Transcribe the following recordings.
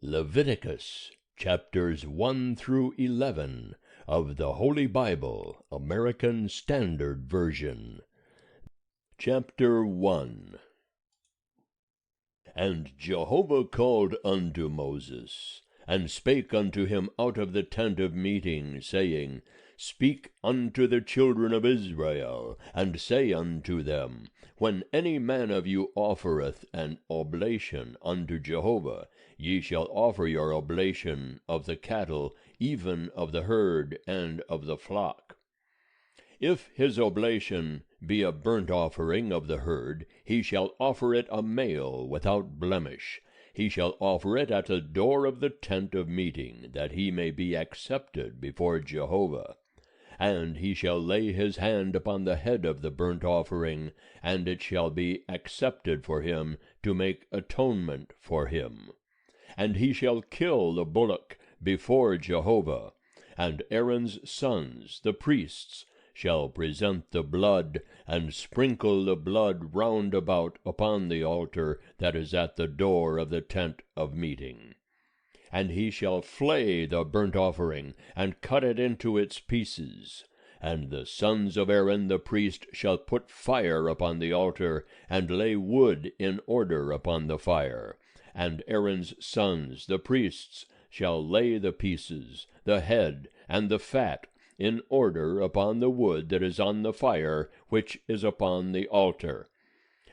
Leviticus, chapters 1 through 11 of the Holy Bible, American Standard Version. Chapter 1. And Jehovah called unto Moses, and spake unto him out of the tent of meeting, saying, Speak unto the children of Israel, and say unto them, When any man of you offereth an oblation unto Jehovah, ye shall offer your oblation of the cattle, even of the herd and of the flock. If his oblation be a burnt offering of the herd, he shall offer it a male without blemish. He shall offer it at the door of the tent of meeting, that he may be accepted before Jehovah. And he shall lay his hand upon the head of the burnt offering, and it shall be accepted for him to make atonement for him. And he shall kill the bullock before Jehovah, and Aaron's sons, the priests, shall present the blood, and sprinkle the blood round about upon the altar that is at the door of the tent of meeting. And he shall flay the burnt offering, and cut it into its pieces. And the sons of Aaron the priest shall put fire upon the altar, and lay wood in order upon the fire. And Aaron's sons the priests shall lay the pieces, the head, and the fat, in order upon the wood that is on the fire, which is upon the altar.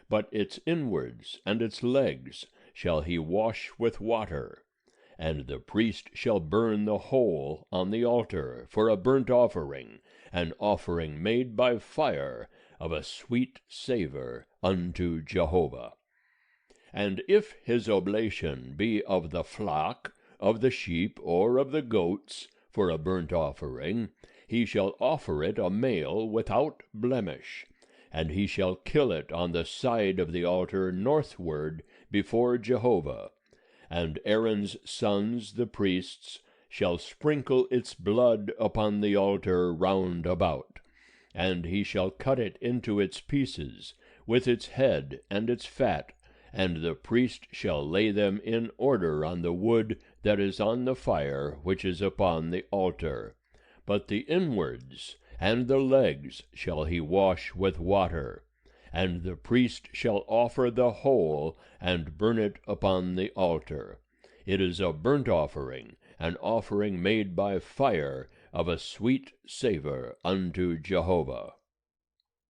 But its inwards and its legs shall he wash with water. And the priest shall burn the whole on the altar for a burnt offering, an offering made by fire, of a sweet savour unto Jehovah. And if his oblation be of the flock, of the sheep, or of the goats, for a burnt offering, he shall offer it a male without blemish. And he shall kill it on the side of the altar northward before Jehovah. And Aaron's sons the priests shall sprinkle its blood upon the altar round about. And he shall cut it into its pieces, with its head and its fat, and the priest shall lay them in order on the wood that is on the fire which is upon the altar. But the inwards and the legs shall he wash with water. And the priest shall offer the whole, and burn it upon the altar. It is a burnt offering, an offering made by fire, of a sweet savour unto Jehovah.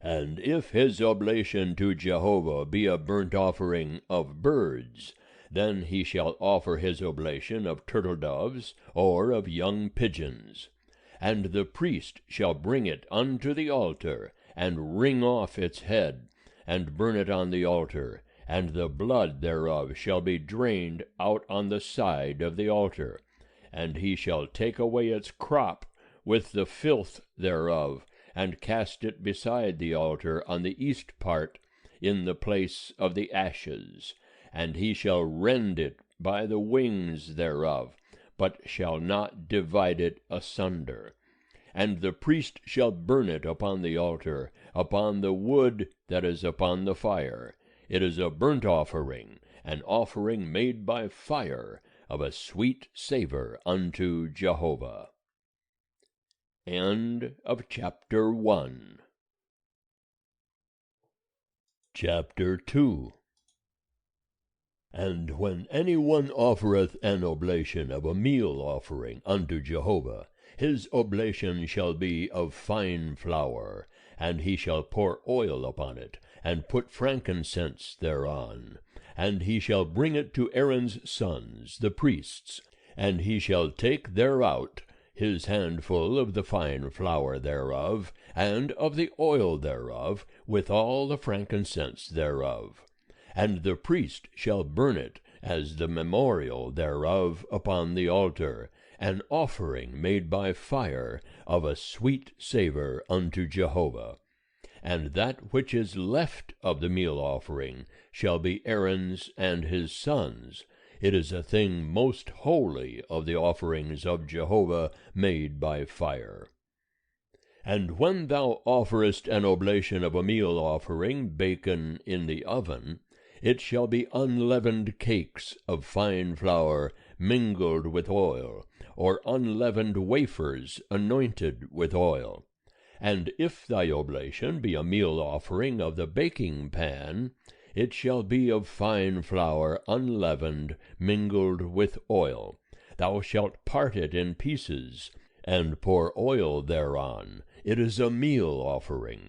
And if his oblation to Jehovah be a burnt offering of birds, then he shall offer his oblation of turtle-doves, or of young pigeons. And the priest shall bring it unto the altar, and wring off its head, and burn it on the altar, and the blood thereof shall be drained out on the side of the altar. And he shall take away its crop with the filth thereof, and cast it beside the altar on the east part, in the place of the ashes. And he shall rend it by the wings thereof, but shall not divide it asunder. And the priest shall burn it upon the altar, upon the wood that is upon the fire. It is a burnt offering, an offering made by fire, of a sweet savour unto Jehovah. End of chapter 1. Chapter 2. And when any one offereth an oblation of a meal offering unto Jehovah, his oblation shall be of fine flour, and he shall pour oil upon it, and put frankincense thereon. And he shall bring it to Aaron's sons, the priests, and he shall take thereout his handful of the fine flour thereof, and of the oil thereof, with all the frankincense thereof. And the priest shall burn it as the memorial thereof upon the altar, an offering made by fire, of a sweet savour unto Jehovah. And that which is left of the meal offering shall be Aaron's and his sons. It is a thing most holy of the offerings of Jehovah made by fire. And when thou offerest an oblation of a meal offering baken in the oven, It shall be unleavened cakes of fine flour mingled with oil, or unleavened wafers anointed with oil. And if thy oblation be a meal offering of the baking pan, it shall be of fine flour unleavened, mingled with oil. Thou shalt part it in pieces, and pour oil thereon. It is a meal offering.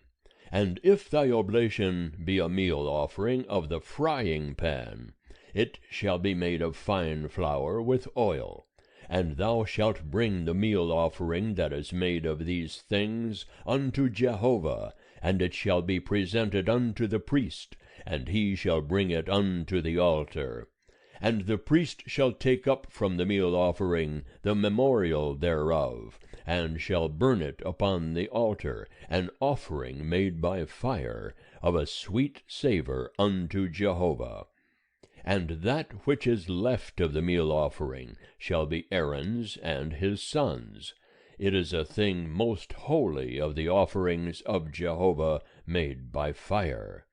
And if thy oblation be a meal offering of the frying pan, it shall be made of fine flour with oil. And thou shalt bring the meal offering that is made of these things unto Jehovah, and it shall be presented unto the priest, and he shall bring it unto the altar. And the priest shall take up from the meal offering the memorial thereof, and shall burn it upon the altar, an offering made by fire, of a sweet savour unto Jehovah. And that which is left of the meal offering shall be Aaron's and his sons'. It is a thing most holy of the offerings of Jehovah made by fire.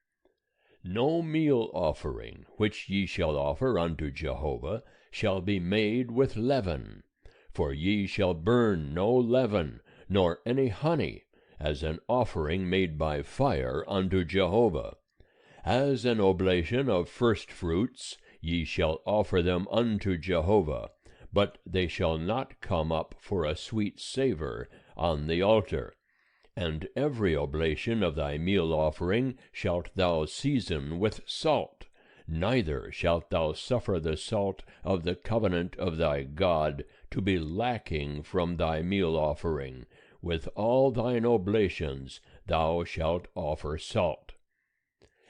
No meal offering which ye shall offer unto Jehovah shall be made with leaven, for ye shall burn no leaven, nor any honey, as an offering made by fire unto Jehovah. As an oblation of firstfruits ye shall offer them unto Jehovah, but they shall not come up for a sweet savour on the altar. And every oblation of thy meal offering shalt thou season with salt, neither shalt thou suffer the salt of the covenant of thy God to be lacking from thy meal offering. With all thine oblations thou shalt offer salt.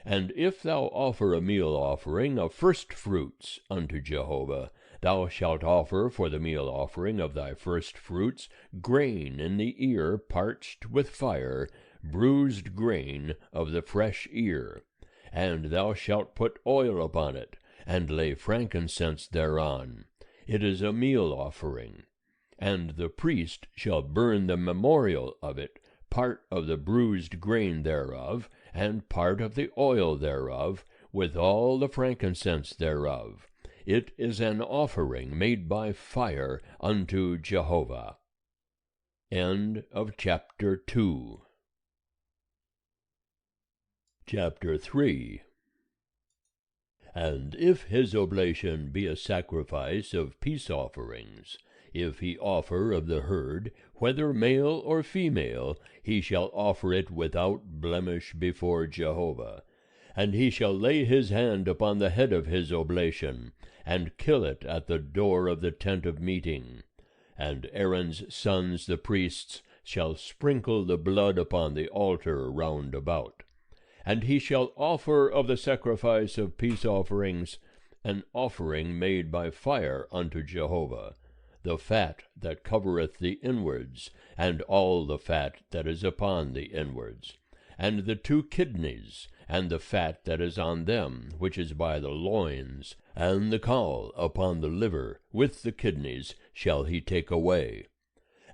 And if thou offer a meal offering of firstfruits unto Jehovah, thou shalt offer for the meal offering of thy firstfruits grain in the ear parched with fire, bruised grain of the fresh ear. And thou shalt put oil upon it, and lay frankincense thereon. It is a meal offering. And the priest shall burn the memorial of it, part of the bruised grain thereof, and part of the oil thereof, with all the frankincense thereof. It is an offering made by fire unto Jehovah. End of chapter 2. Chapter 3. And if his oblation be a sacrifice of peace offerings, if he offer of the herd, whether male or female, he shall offer it without blemish before Jehovah. And he shall lay his hand upon the head of his oblation, and kill it at the door of the tent of meeting. And Aaron's sons the priests shall sprinkle the blood upon the altar round about. And he shall offer of the sacrifice of peace offerings an offering made by fire unto Jehovah, the fat that covereth the inwards, and all the fat that is upon the inwards, and the 2 kidneys, and the fat that is on them, which is by the loins, and the caul upon the liver, with the kidneys, shall he take away.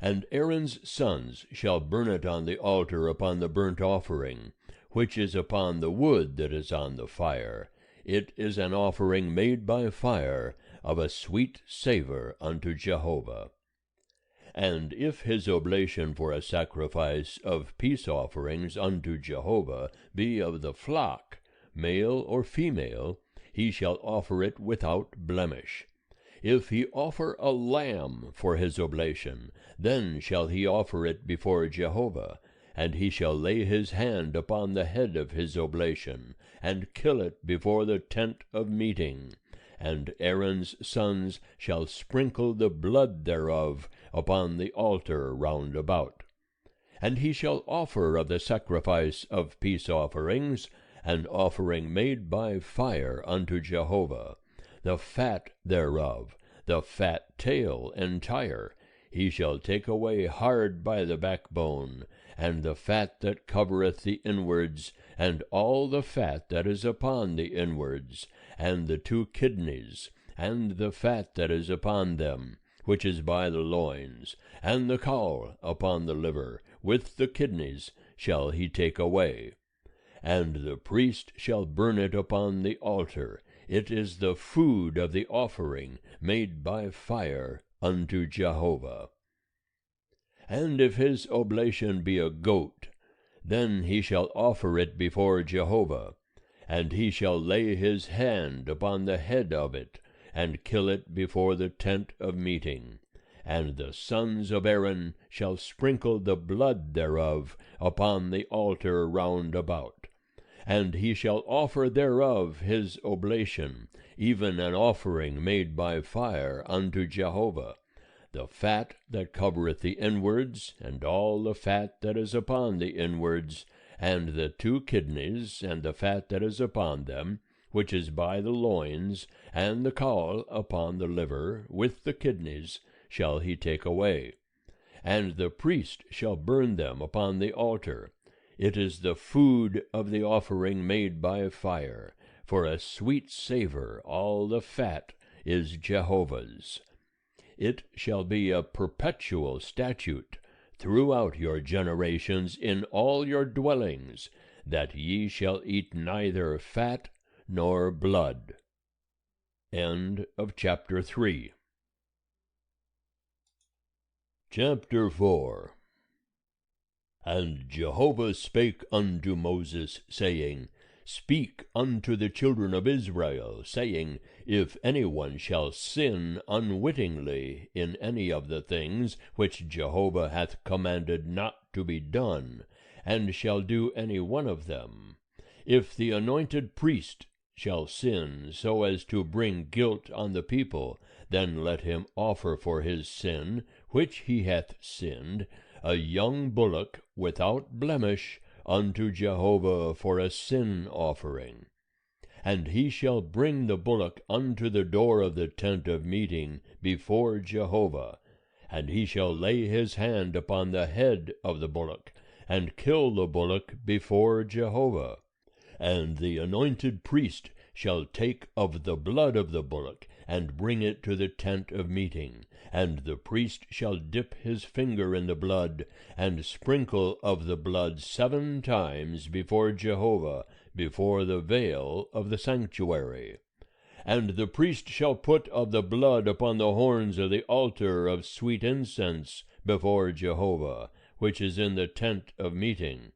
And Aaron's sons shall burn it on the altar upon the burnt offering, which is upon the wood that is on the fire. It is an offering made by fire, of a sweet savour unto Jehovah. And if his oblation for a sacrifice of peace offerings unto Jehovah be of the flock, male or female, he shall offer it without blemish. If he offer a lamb for his oblation, then shall he offer it before Jehovah, and he shall lay his hand upon the head of his oblation, and kill it before the tent of meeting. And Aaron's sons shall sprinkle the blood thereof upon the altar round about. And he shall offer of the sacrifice of peace offerings an offering made by fire unto Jehovah, the fat thereof, the fat tail entire, he shall take away hard by the backbone, and the fat that covereth the inwards, and all the fat that is upon the inwards, and the 2 kidneys, and the fat that is upon them, which is by the loins, and the caul upon the liver, with the kidneys, shall he take away. and the priest shall burn it upon the altar. It is the food of the offering made by fire unto Jehovah. And if his oblation be a goat, then he shall offer it before Jehovah, and he shall lay his hand upon the head of it, and kill it before the tent of meeting. And the sons of Aaron shall sprinkle the blood thereof upon the altar round about. And he shall offer thereof his oblation, even an offering made by fire unto Jehovah, the fat that covereth the inwards, and all the fat that is upon the inwards, and the 2 kidneys, and the fat that is upon them, which is by the loins, and the caul upon the liver, with the kidneys, shall he take away. And the priest shall burn them upon the altar. It is the food of the offering made by fire, for a sweet savour. All the fat is Jehovah's. It shall be a perpetual statute throughout your generations in all your dwellings, that ye shall eat neither fat nor blood. End of chapter 3. Chapter 4. And Jehovah spake unto Moses, saying, Speak unto the children of Israel, saying, If any one shall sin unwittingly in any of the things which Jehovah hath commanded not to be done, and shall do any one of them, if the anointed priest shall sin so as to bring guilt on the people, then let him offer for his sin, which he hath sinned, a young bullock without blemish unto Jehovah for a sin offering. And he shall bring the bullock unto the door of the tent of meeting before Jehovah, and he shall lay his hand upon the head of the bullock, and kill the bullock before Jehovah. And the anointed priest shall take of the blood of the bullock, and bring it to the tent of meeting. And the priest shall dip his finger in the blood, and sprinkle of the blood 7 times before Jehovah, before the veil of the sanctuary. And the priest shall put of the blood upon the horns of the altar of sweet incense before Jehovah, which is in the tent of meeting.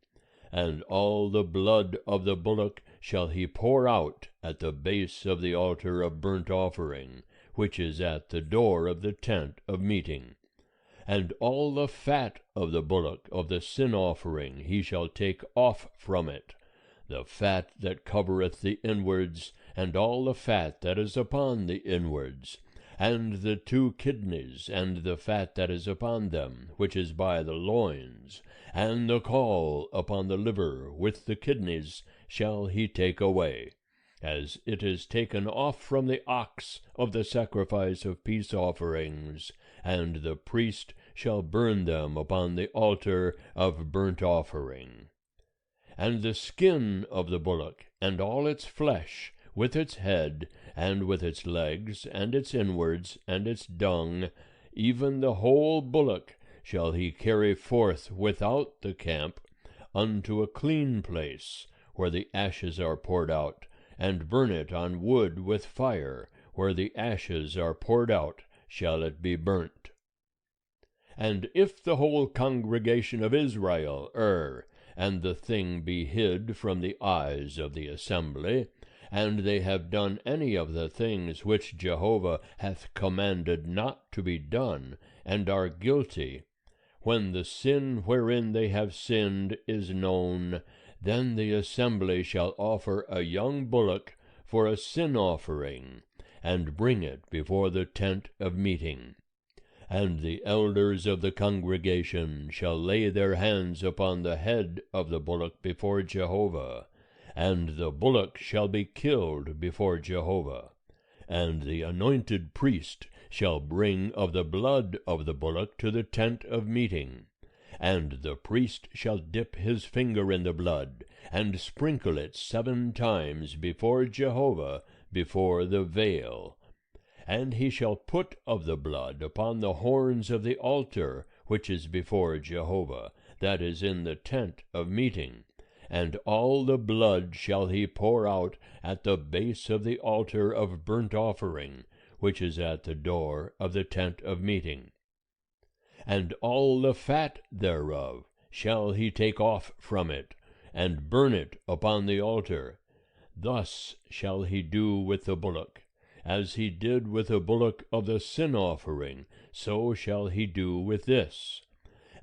And all the blood of the bullock shall he pour out at the base of the altar of burnt offering, which is at the door of the tent of meeting. And all the fat of the bullock of the sin offering he shall take off from it, the fat that covereth the inwards, and all the fat that is upon the inwards, and the 2 kidneys, and the fat that is upon them, which is by the loins, and the caul upon the liver, with the kidneys, shall he take away, as it is taken off from the ox of the sacrifice of peace offerings, and the priest shall burn them upon the altar of burnt offering. And the skin of the bullock, and all its flesh, with its head, and with its legs, and its inwards, and its dung, even the whole bullock, shall he carry forth without the camp unto a clean place, where the ashes are poured out, and burn it on wood with fire, where the ashes are poured out shall it be burnt. And if the whole congregation of Israel err, and the thing be hid from the eyes of the assembly, and they have done any of the things which Jehovah hath commanded not to be done, and are guilty, when the sin wherein they have sinned is known, then the assembly shall offer a young bullock for a sin offering, and bring it before the tent of meeting. And the elders of the congregation shall lay their hands upon the head of the bullock before Jehovah, and the bullock shall be killed before Jehovah. And the anointed priest shall bring of the blood of the bullock to the tent of meeting. And the priest shall dip his finger in the blood, and sprinkle it 7 times before Jehovah, before the veil. And he shall put of the blood upon the horns of the altar, which is before Jehovah, that is in the tent of meeting. and all the blood shall he pour out at the base of the altar of burnt offering, which is at the door of the tent of meeting. And all the fat thereof shall he take off from it, and burn it upon the altar. Thus shall he do with the bullock. As he did with the bullock of the sin offering, so shall he do with this.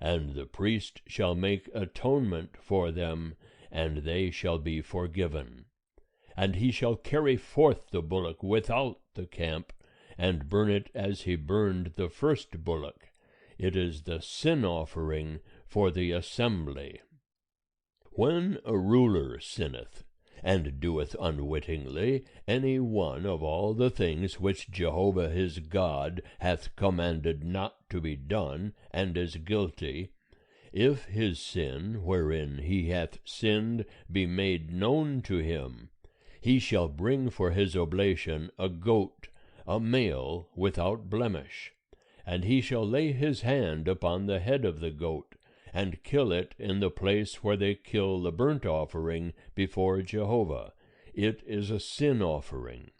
And the priest shall make atonement for them, and they shall be forgiven. And he shall carry forth the bullock without the camp, and burn it as he burned the first bullock. It is the sin offering for the assembly. When a ruler sinneth, and doeth unwittingly any one of all the things which Jehovah his God hath commanded not to be done, and is guilty, if his sin wherein he hath sinned be made known to him, he shall bring for his oblation a goat, a male without blemish, and he shall lay his hand upon the head of the goat, and kill it in the place where they kill the burnt offering before Jehovah. It is a sin offering.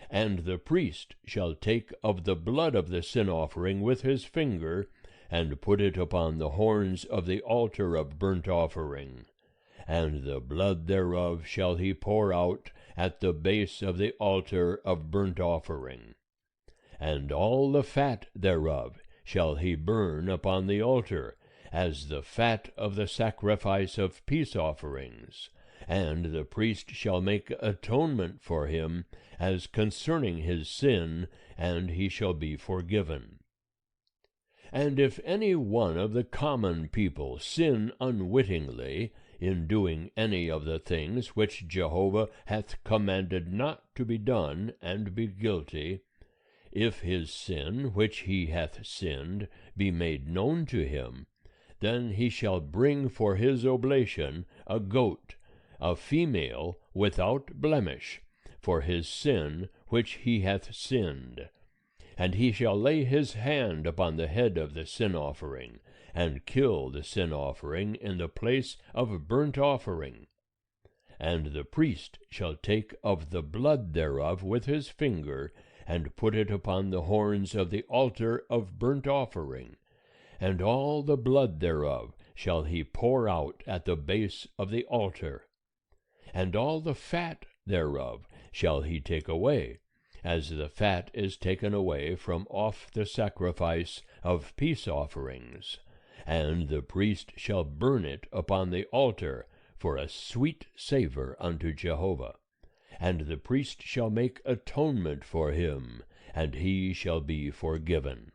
And the priest shall take of the blood of the sin offering with his finger, and put it upon the horns of the altar of burnt offering. And the blood thereof shall he pour out at the base of the altar of burnt offering. And all the fat thereof shall he burn upon the altar, as the fat of the sacrifice of peace offerings. And the priest shall make atonement for him as concerning his sin, and he shall be forgiven. And if any one of the common people sin unwittingly in doing any of the things which Jehovah hath commanded not to be done, and be guilty, if his sin which he hath sinned be made known to him, then he shall bring for his oblation a goat, a female without blemish, for his sin which he hath sinned. And he shall lay his hand upon the head of the sin offering, and kill the sin offering in the place of burnt offering. And the priest shall take of the blood thereof with his finger, and put it upon the horns of the altar of burnt offering. And all the blood thereof shall he pour out at the base of the altar. And all the fat thereof shall he take away, as the fat is taken away from off the sacrifice of peace offerings. And the priest shall burn it upon the altar for a sweet savour unto Jehovah. And the priest shall make atonement for him, and he shall be forgiven.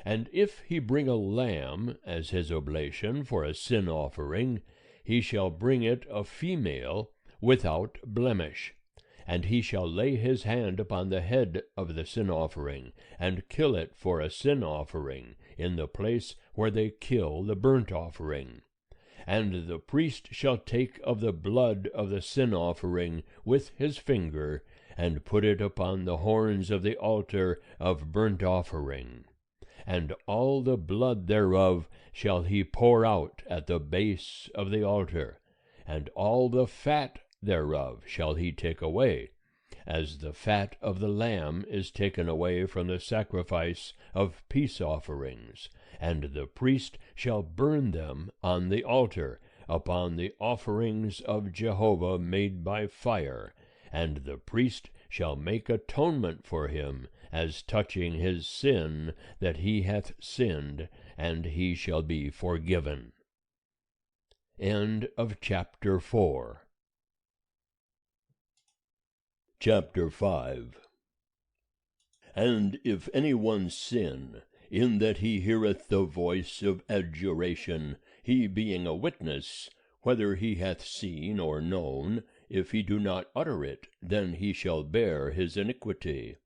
And if he bring a lamb as his oblation for a sin offering, he shall bring it a female without blemish. And he shall lay his hand upon the head of the sin offering, and kill it for a sin offering in the place where they kill the burnt offering. And the priest shall take of the blood of the sin offering with his finger, and put it upon the horns of the altar of burnt offering. And all the blood thereof shall he pour out at the base of the altar, and all the fat thereof shall he take away, as the fat of the lamb is taken away from the sacrifice of peace offerings. And the priest shall burn them on the altar, upon the offerings of Jehovah made by fire. And the priest shall make atonement for him, as touching his sin that he hath sinned, and he shall be forgiven. End of chapter 4. Chapter 5. And if any one sin, in that he heareth the voice of adjuration, he being a witness, whether he hath seen or known, if he do not utter it, then he shall bear his iniquity.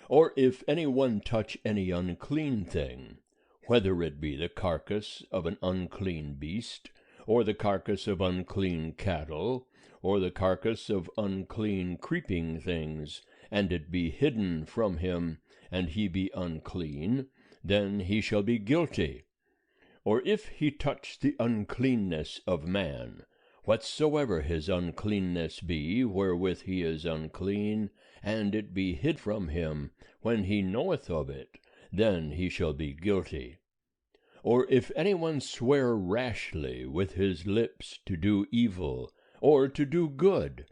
Or if any one touch any unclean thing, whether it be the carcass of an unclean beast, or the carcass of unclean cattle, or the carcass of unclean creeping things, and it be hidden from him, and he be unclean, then he shall be guilty. Or if he touch the uncleanness of man, whatsoever his uncleanness be wherewith he is unclean, and it be hid from him, when he knoweth of it, then he shall be guilty. Or if any one swear rashly with his lips to do evil, or to do good,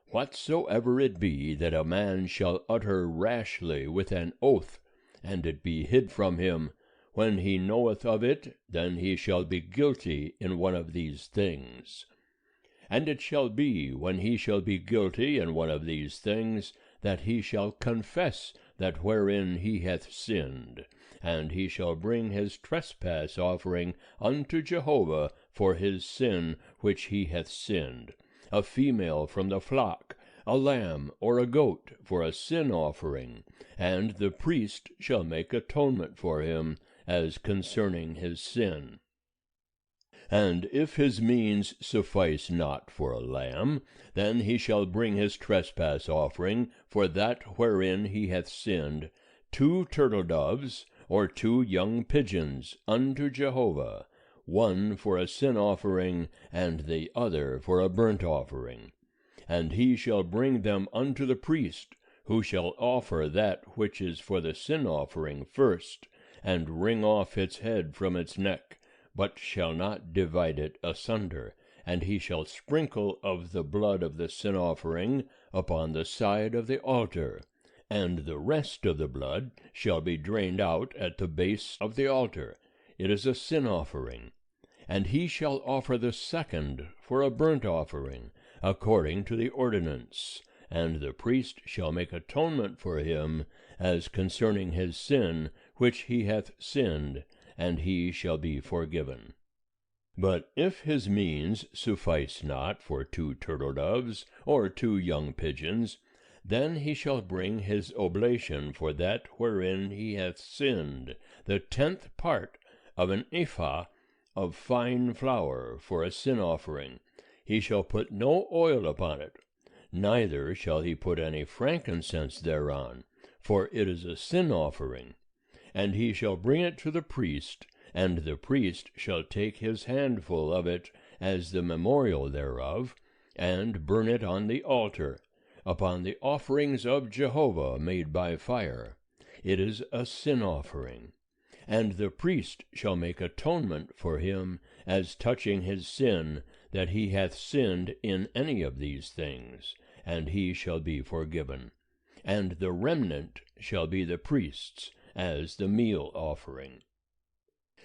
whatsoever it be that a man shall utter rashly with an oath, and it be hid from him, when he knoweth of it, then he shall be guilty in one of these things. And it shall be, when he shall be guilty in one of these things, that he shall confess that wherein he hath sinned, and he shall bring his trespass offering unto Jehovah for his sin which he hath sinned, a female from the flock, a lamb or a goat for a sin offering, and the priest shall make atonement for him as concerning his sin. And if his means suffice not for a lamb, then he shall bring his trespass offering for that wherein he hath sinned, 2 turtle-doves, or 2 young pigeons, unto Jehovah, one for a sin offering, and the other for a burnt offering. And he shall bring them unto the priest, who shall offer that which is for the sin offering first, and wring off its head from its neck, but shall not divide it asunder, and he shall sprinkle of the blood of the sin offering upon the side of the altar, and the rest of the blood shall be drained out at the base of the altar. It is a sin offering. And he shall offer the second for a burnt offering, according to the ordinance, and the priest shall make atonement for him as concerning his sin which he hath sinned, and he shall be forgiven. But if his means suffice not for 2 turtle-doves, or 2 young pigeons, then he shall bring his oblation for that wherein he hath sinned, the 10th part of an ephah of fine flour for a sin offering. He shall put no oil upon it, neither shall he put any frankincense thereon, for it is a sin offering. And he shall bring it to the priest, and the priest shall take his handful of it as the memorial thereof, and burn it on the altar, upon the offerings of Jehovah made by fire. It is a sin offering. And the priest shall make atonement for him as touching his sin, that he hath sinned in any of these things, and he shall be forgiven. And the remnant shall be the priest's, as the meal offering.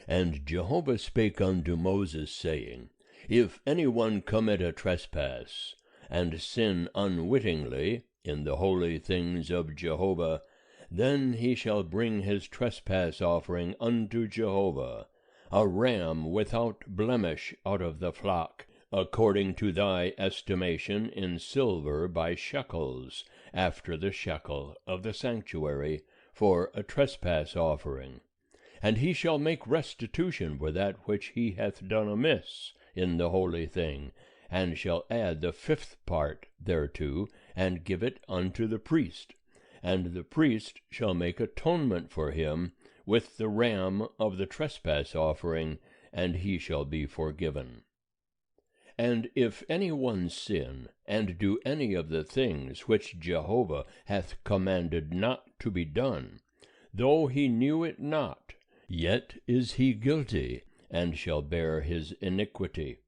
And Jehovah spake unto Moses, saying, If any one commit a trespass, and sin unwittingly in the holy things of Jehovah, then he shall bring his trespass offering unto Jehovah, a ram without blemish out of the flock, according to thy estimation in silver by shekels, after the shekel of the sanctuary, for a trespass offering. And he shall make restitution for that which he hath done amiss in the holy thing, and shall add the 5th part thereto, and give it unto the priest. And the priest shall make atonement for him with the ram of the trespass offering, and he shall be forgiven. And if any one sin, and do any of the things which Jehovah hath commanded not to be done, though he knew it not, yet is he guilty, and shall bear his iniquity.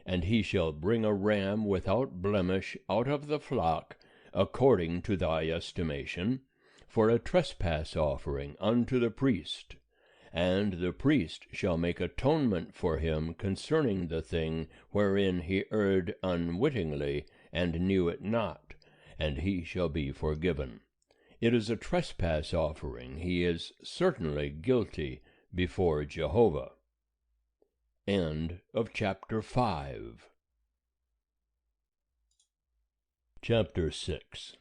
And he shall bring a ram without blemish out of the flock, according to thy estimation, for a trespass offering unto the priest. And the priest shall make atonement for him concerning the thing wherein he erred unwittingly, and knew it not, and he shall be forgiven. It is a trespass offering. He is certainly guilty before Jehovah. End of chapter 5. Chapter 6.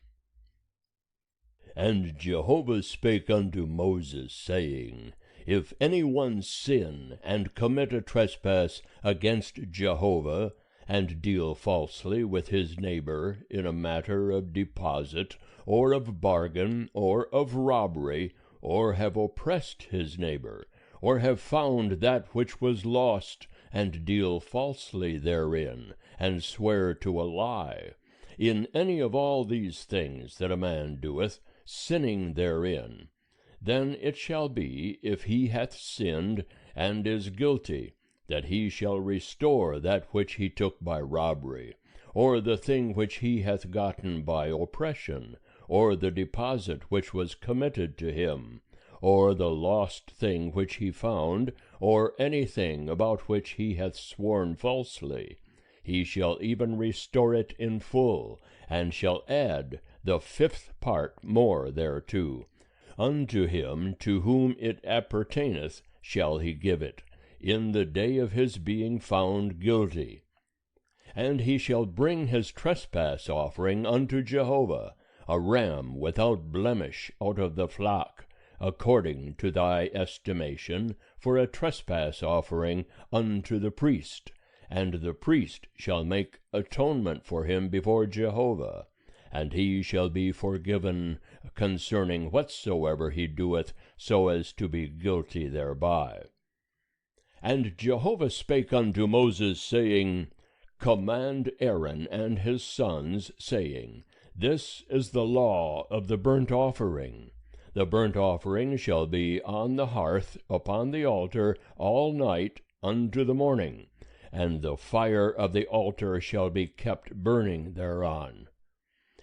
And Jehovah spake unto Moses, saying, If any one sin, and commit a trespass against Jehovah, and deal falsely with his neighbor in a matter of deposit, or of bargain, or of robbery, or have oppressed his neighbor, or have found that which was lost, and deal falsely therein, and swear to a lie, in any of all these things that a man doeth, sinning therein, then it shall be, if he hath sinned and is guilty, that he shall restore that which he took by robbery, or the thing which he hath gotten by oppression, or the deposit which was committed to him, or the lost thing which he found, or anything about which he hath sworn falsely. He shall even restore it in full, and shall add the fifth part more thereto. Unto him to whom it appertaineth shall he give it, in the day of his being found guilty. And he shall bring his trespass offering unto Jehovah, a ram without blemish out of the flock, according to thy estimation, for a trespass offering unto the priest. And the priest shall make atonement for him before Jehovah, and he shall be forgiven concerning whatsoever he doeth, so as to be guilty thereby. And Jehovah spake unto Moses, saying, Command Aaron and his sons, saying, This is the law of the burnt offering. The burnt offering shall be on the hearth upon the altar all night unto the morning, and the fire of the altar shall be kept burning thereon.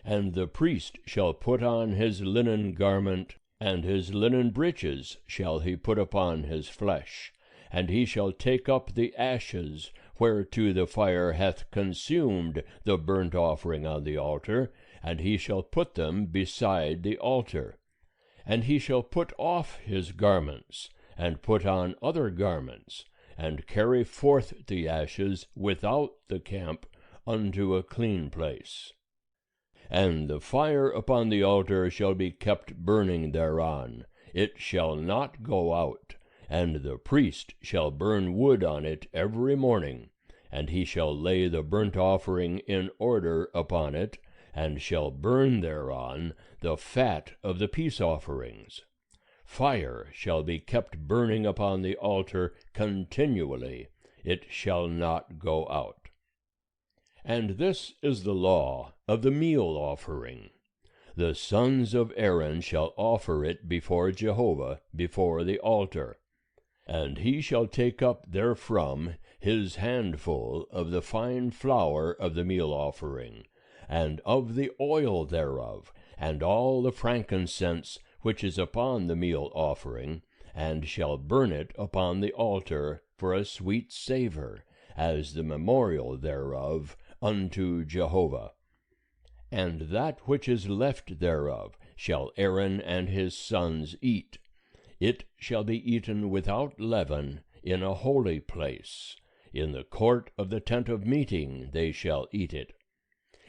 And the priest shall put on his linen garment, and his linen breeches shall he put upon his flesh, and he shall take up the ashes whereto the fire hath consumed the burnt offering on the altar, and he shall put them beside the altar. And he shall put off his garments, and put on other garments, and carry forth the ashes without the camp unto a clean place. And the fire upon the altar shall be kept burning thereon, it shall not go out, and the priest shall burn wood on it every morning, and he shall lay the burnt offering in order upon it, and shall burn thereon the fat of the peace offerings. Fire shall be kept burning upon the altar continually, it shall not go out. And this is the law of the meal offering. The sons of Aaron shall offer it before Jehovah, before the altar. And he shall take up therefrom his handful of the fine flour of the meal offering, and of the oil thereof, and all the frankincense which is upon the meal offering, and shall burn it upon the altar for a sweet savour, as the memorial thereof unto Jehovah. And that which is left thereof shall Aaron and his sons eat. It shall be eaten without leaven in a holy place. In the court of the tent of meeting they shall eat it.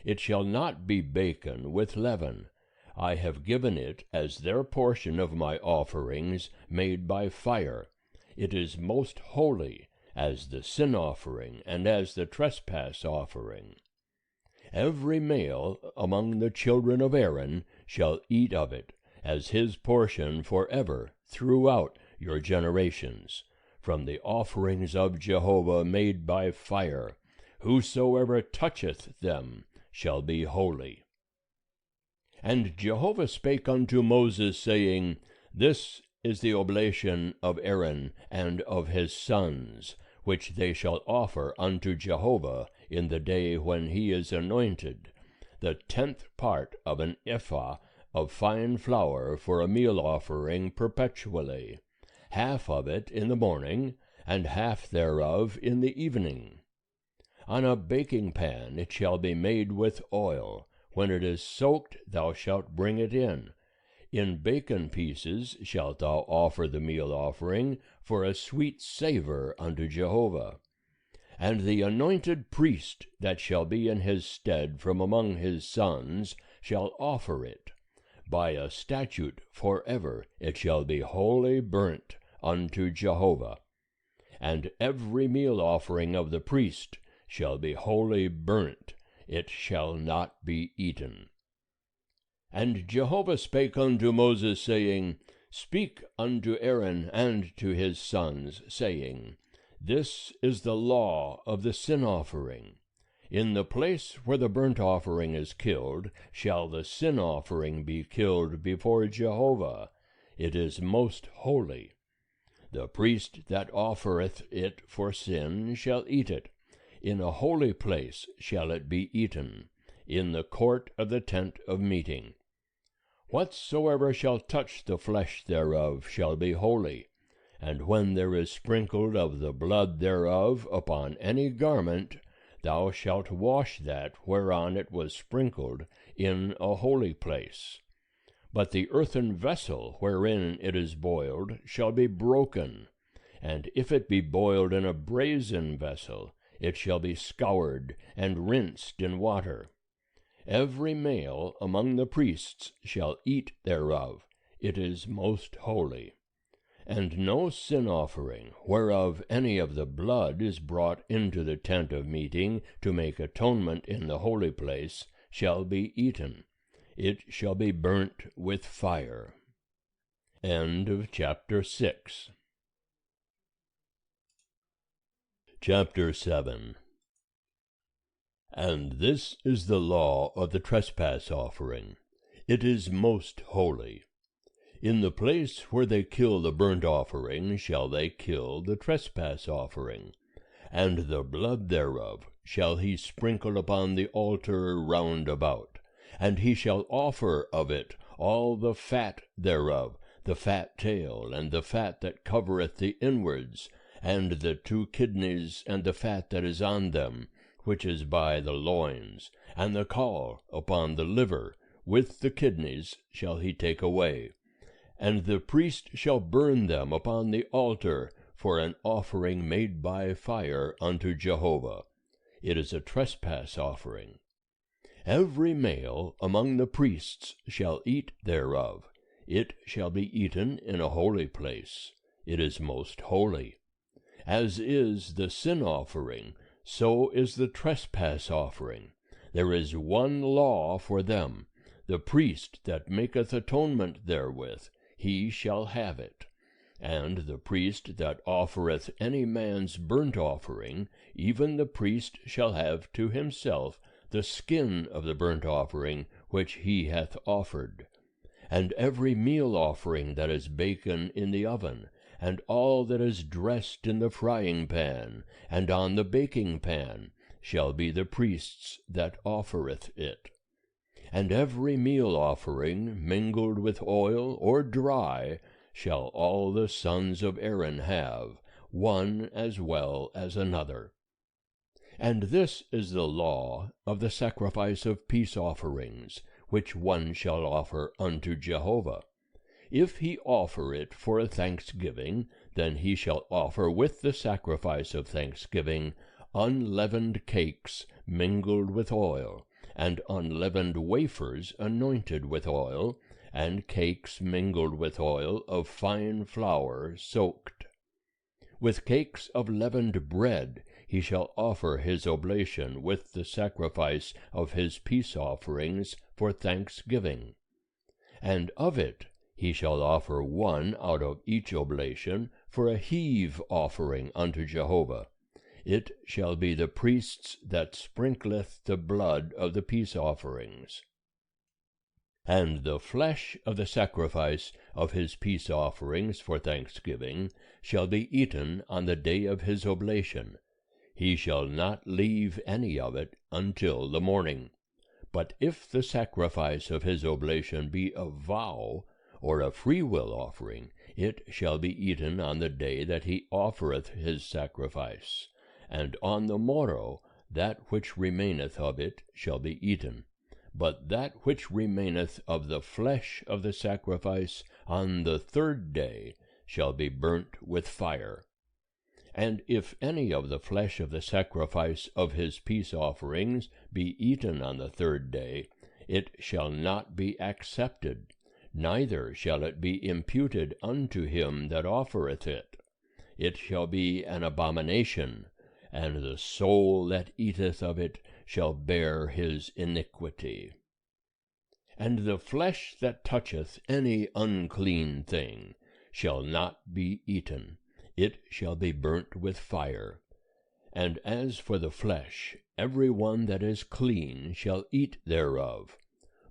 It shall not be baken with leaven. I have given it as their portion of my offerings made by fire. It is most holy, as the sin offering and as the trespass offering. Every male among the children of Aaron shall eat of it, as his portion forever throughout your generations, from the offerings of Jehovah made by fire. Whosoever toucheth them shall be holy. And Jehovah spake unto Moses, saying, This is the oblation of Aaron and of his sons, which they shall offer unto Jehovah in the day when he is anointed, the 10th part of an ephah of fine flour for a meal offering perpetually, half of it in the morning, and half thereof in the evening. On a baking pan it shall be made with oil. When it is soaked, thou shalt bring it in. In bacon pieces shalt thou offer the meal offering for a sweet savour unto Jehovah. And the anointed priest that shall be in his stead from among his sons shall offer it. By a statute forever it shall be wholly burnt unto Jehovah. And every meal offering of the priest shall be wholly burnt, it shall not be eaten. And Jehovah spake unto Moses, saying, Speak unto Aaron and to his sons, saying, This is the law of the sin offering. In the place where the burnt offering is killed shall the sin offering be killed before Jehovah. It is most holy. The priest that offereth it for sin shall eat it. In a holy place shall it be eaten, in the court of the tent of meeting. Whatsoever shall touch the flesh thereof shall be holy, and when there is sprinkled of the blood thereof upon any garment, thou shalt wash that whereon it was sprinkled in a holy place. But the earthen vessel wherein it is boiled shall be broken, and if it be boiled in a brazen vessel, it shall be scoured and rinsed in water. Every male among the priests shall eat thereof. It is most holy. And no sin offering, whereof any of the blood is brought into the tent of meeting to make atonement in the holy place, shall be eaten. It shall be burnt with fire. End of chapter 6. Chapter 7. And this is the law of the trespass offering. It is most holy. In the place where they kill the burnt offering shall they kill the trespass offering, and the blood thereof shall he sprinkle upon the altar round about. And he shall offer of it all the fat thereof, the fat tail, and the fat that covereth the inwards, and the 2 kidneys, and the fat that is on them, which is by the loins, and the caul upon the liver, with the kidneys shall he take away. And the priest shall burn them upon the altar for an offering made by fire unto Jehovah. It is a trespass offering. Every male among the priests shall eat thereof. It shall be eaten in a holy place. It is most holy. As is the sin offering, so is the trespass offering. There is one law for them. The priest that maketh atonement therewith, he shall have it. And the priest that offereth any man's burnt offering, even the priest shall have to himself the skin of the burnt offering which he hath offered. And every meal offering that is baken in the oven, and all that is dressed in the frying pan, and on the baking pan, shall be the priest's that offereth it. And every meal offering mingled with oil or dry shall all the sons of Aaron have, one as well as another. And this is the law of the sacrifice of peace offerings, which one shall offer unto Jehovah. If he offer it for a thanksgiving, then he shall offer with the sacrifice of thanksgiving unleavened cakes mingled with oil, and unleavened wafers anointed with oil, and cakes mingled with oil of fine flour soaked. With cakes of leavened bread he shall offer his oblation with the sacrifice of his peace offerings for thanksgiving. And of it he shall offer one out of each oblation for a heave offering unto Jehovah. It shall be the priest's that sprinkleth the blood of the peace offerings. And the flesh of the sacrifice of his peace offerings for thanksgiving shall be eaten on the day of his oblation. He shall not leave any of it until the morning. But if the sacrifice of his oblation be a vow, or a freewill offering, it shall be eaten on the day that he offereth his sacrifice. And on the morrow that which remaineth of it shall be eaten. But that which remaineth of the flesh of the sacrifice on the 3rd day shall be burnt with fire. And if any of the flesh of the sacrifice of his peace offerings be eaten on the 3rd day, it shall not be accepted, neither shall it be imputed unto him that offereth it. It shall be an abomination, and the soul that eateth of it shall bear his iniquity. And the flesh that toucheth any unclean thing shall not be eaten. It shall be burnt with fire. And as for the flesh, every one that is clean shall eat thereof.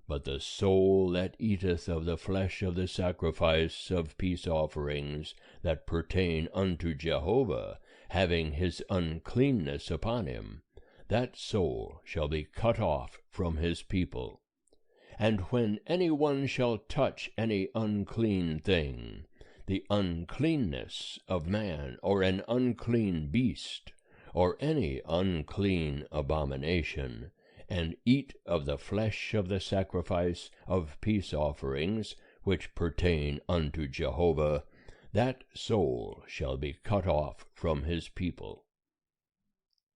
But the soul that eateth of the flesh of the sacrifice of peace offerings that pertain unto Jehovah, having his uncleanness upon him, that soul shall be cut off from his people. And when any one shall touch any unclean thing, the uncleanness of man, or an unclean beast, or any unclean abomination, and eat of the flesh of the sacrifice of peace offerings, which pertain unto Jehovah, that soul shall be cut off from his people.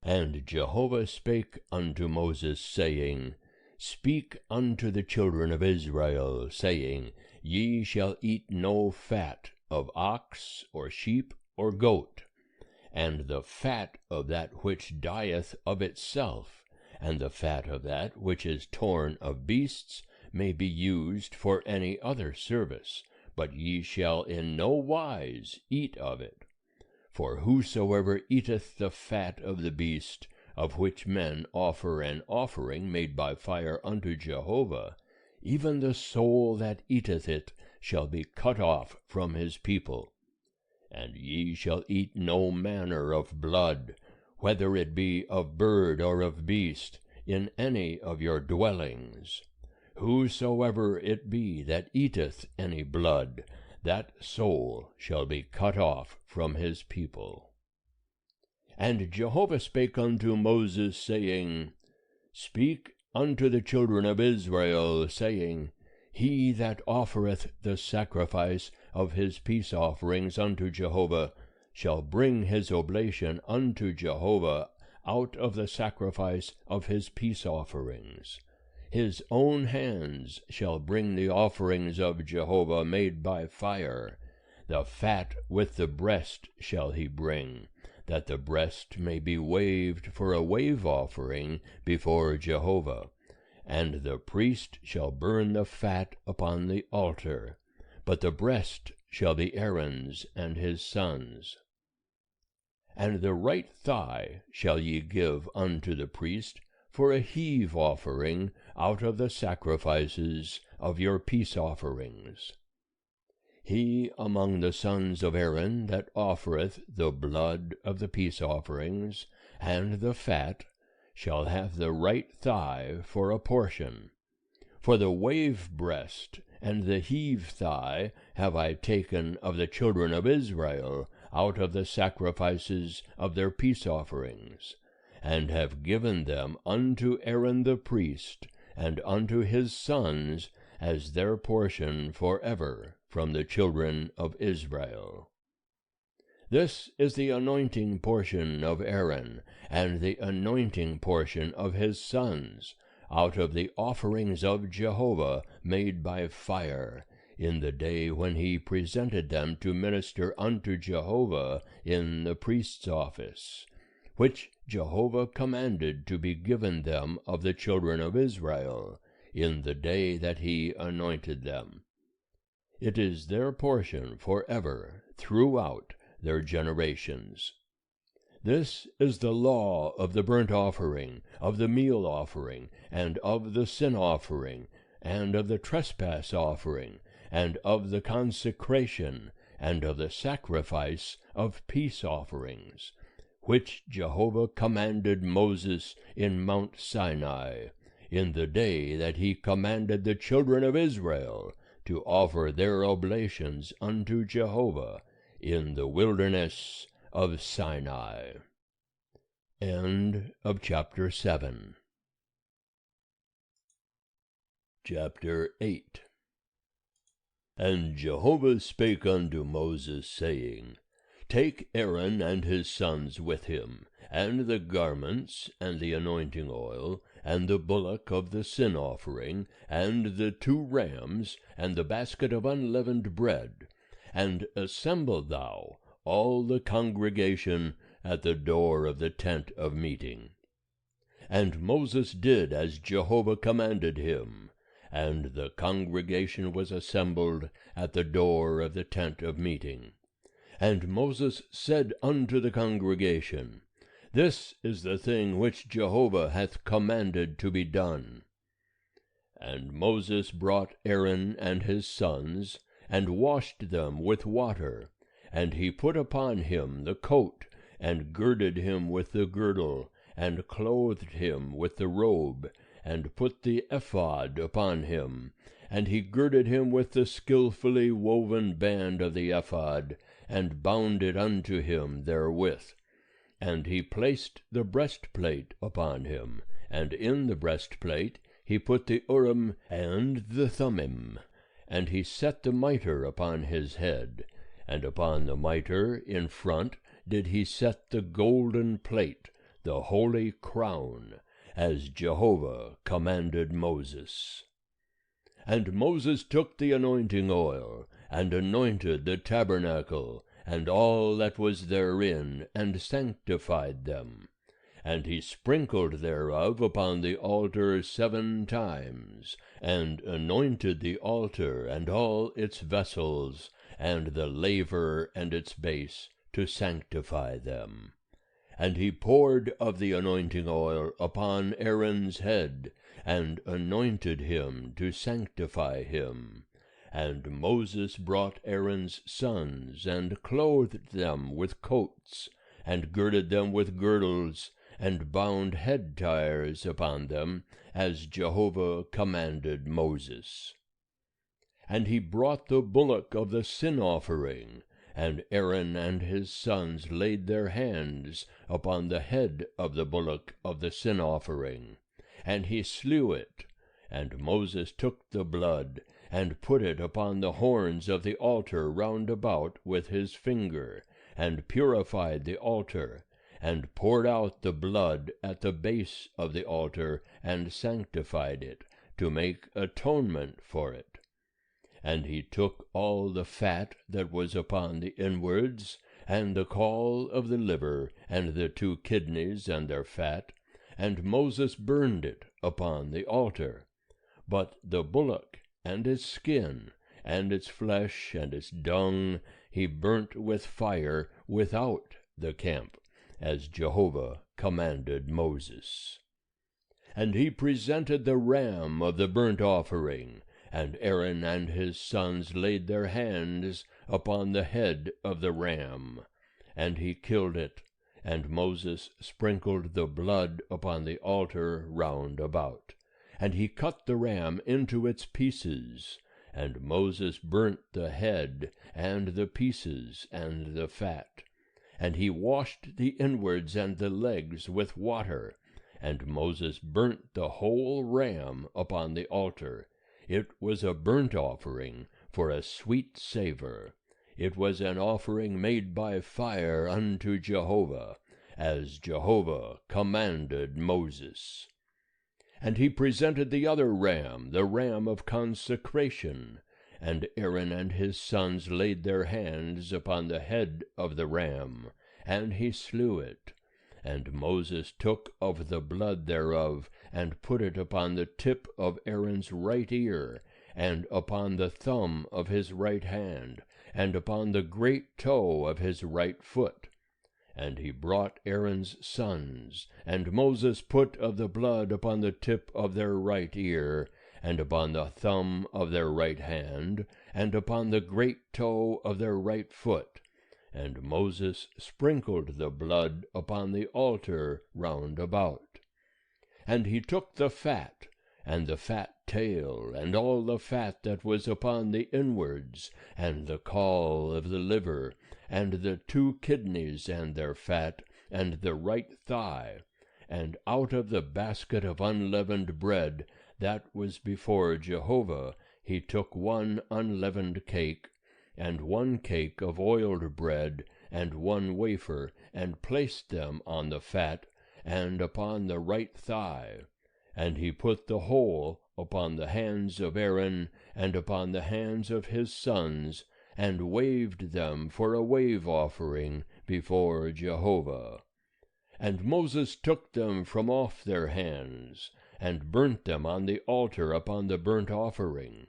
And Jehovah spake unto Moses, saying, Speak unto the children of Israel, saying, Ye shall eat no fat of ox, or sheep, or goat, and the fat of that which dieth of itself, and the fat of that which is torn of beasts may be used for any other service, but ye shall in no wise eat of it. For whosoever eateth the fat of the beast, of which men offer an offering made by fire unto Jehovah, even the soul that eateth it shall be cut off from his people. And ye shall eat no manner of blood, whether it be of bird or of beast, in any of your dwellings. Whosoever it be that eateth any blood, that soul shall be cut off from his people. And Jehovah spake unto Moses, saying, Speak unto the children of Israel, saying, He that offereth the sacrifice of his peace offerings unto Jehovah shall bring his oblation unto Jehovah out of the sacrifice of his peace offerings. His own hands shall bring the offerings of Jehovah made by fire. The fat with the breast shall he bring, that the breast may be waved for a wave offering before Jehovah. And the priest shall burn the fat upon the altar, but the breast shall be Aaron's and his sons'. And the right thigh shall ye give unto the priest for a heave offering out of the sacrifices of your peace offerings. He among the sons of Aaron that offereth the blood of the peace offerings and the fat shall have the right thigh for a portion. For the wave breast and the heave thigh have I taken of the children of Israel out of the sacrifices of their peace offerings, and have given them unto Aaron the priest, and unto his sons as their portion forever from the children of Israel. This is the anointing portion of Aaron, and the anointing portion of his sons, out of the offerings of Jehovah made by fire, in the day when he presented them to minister unto Jehovah in the priest's office, which Jehovah commanded to be given them of the children of Israel, in the day that he anointed them. It is their portion forever throughout their generations. This is the law of the burnt offering, of the meal offering, and of the sin offering, and of the trespass offering, and of the consecration, and of the sacrifice of peace offerings, which Jehovah commanded Moses in Mount Sinai, in the day that he commanded the children of Israel to offer their oblations unto Jehovah in the wilderness of Sinai. End of chapter 7. Chapter 8. And Jehovah spake unto Moses, saying, Take Aaron and his sons with him, and the garments, and the anointing oil, and the bullock of the sin offering, and the 2 rams, and the basket of unleavened bread, and assemble thou all the congregation at the door of the tent of meeting. And Moses did as Jehovah commanded him, and the congregation was assembled at the door of the tent of meeting. And Moses said unto the congregation, This is the thing which Jehovah hath commanded to be done. And Moses brought Aaron and his sons, and washed them with water, and he put upon him the coat, and girded him with the girdle, and clothed him with the robe, and put the ephod upon him, and he girded him with the skillfully woven band of the ephod, and bound it unto him therewith. And he placed the breastplate upon him, and in the breastplate he put the Urim and the Thummim. And he set the mitre upon his head, and upon the mitre in front did he set the golden plate, the holy crown, as Jehovah commanded Moses. And Moses took the anointing oil, and anointed the tabernacle, and all that was therein, and sanctified them. And he sprinkled thereof upon the altar 7 times, and anointed the altar and all its vessels, and the laver and its base, to sanctify them. And he poured of the anointing oil upon Aaron's head, and anointed him to sanctify him. And Moses brought Aaron's sons, and clothed them with coats, and girded them with girdles, and bound head tires upon them, as Jehovah commanded Moses. And he brought the bullock of the sin offering, and Aaron and his sons laid their hands upon the head of the bullock of the sin offering, and he slew it. And Moses took the blood, and put it upon the horns of the altar round about with his finger, and purified the altar, and poured out the blood at the base of the altar, and sanctified it, to make atonement for it. And he took all the fat that was upon the inwards, and the caul of the liver, and the 2 kidneys and their fat, and Moses burned it upon the altar. But the bullock and its skin, and its flesh, and its dung, he burnt with fire without the camp, as Jehovah commanded Moses. And he presented the ram of the burnt offering, and Aaron and his sons laid their hands upon the head of the ram, and he killed it, and Moses sprinkled the blood upon the altar round about. And he cut the ram into its pieces, and Moses burnt the head, and the pieces, and the fat. And he washed the inwards and the legs with water, and Moses burnt the whole ram upon the altar. It was a burnt offering for a sweet savor. It was an offering made by fire unto Jehovah, as Jehovah commanded Moses. And he presented the other ram, the ram of consecration, and Aaron and his sons laid their hands upon the head of the ram, and he slew it. And Moses took of the blood thereof, and put it upon the tip of Aaron's right ear, and upon the thumb of his right hand, and upon the great toe of his right foot. And he brought Aaron's sons, and Moses put of the blood upon the tip of their right ear, and upon the thumb of their right hand, and upon the great toe of their right foot. And Moses sprinkled the blood upon the altar round about. And he took the fat, and the fat tail, and all the fat that was upon the inwards, and the caul of the liver, and the 2 kidneys and their fat, and the right thigh, and out of the basket of unleavened bread that was before Jehovah he took 1 unleavened cake, and 1 cake of oiled bread, and 1 wafer, and placed them on the fat, and upon the right thigh. And he put the whole upon the hands of Aaron, and upon the hands of his sons, and waved them for a wave offering before Jehovah. And Moses took them from off their hands, and burnt them on the altar upon the burnt offering.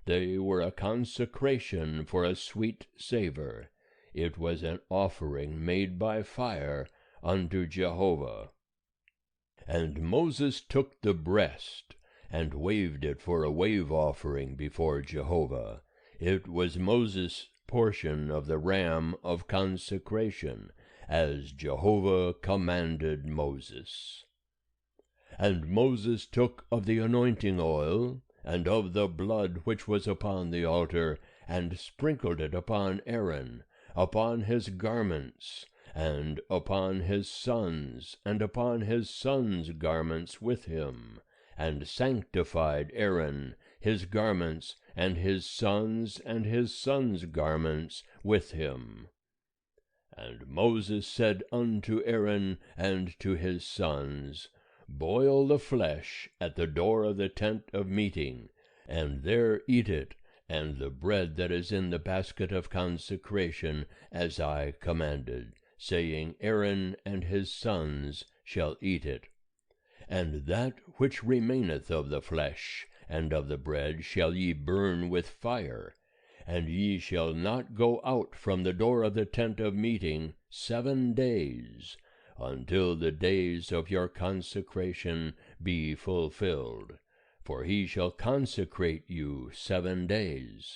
They were a consecration for a sweet savor. It was an offering made by fire unto Jehovah. And Moses took the breast, and waved it for a wave offering before Jehovah. It was Moses' portion of the ram of consecration, as Jehovah commanded Moses. And Moses took of the anointing oil, and of the blood which was upon the altar, and sprinkled it upon Aaron, upon his garments, and upon his sons, and upon his sons' garments with him, and sanctified Aaron, his garments, and his sons' garments with him. And Moses said unto Aaron and to his sons, Boil the flesh at the door of the tent of meeting, and there eat it, and the bread that is in the basket of consecration, as I commanded, saying, Aaron and his sons shall eat it. And that which remaineth of the flesh and of the bread shall ye burn with fire, and ye shall not go out from the door of the tent of meeting 7 days, until the days of your consecration be fulfilled, for he shall consecrate you 7 days.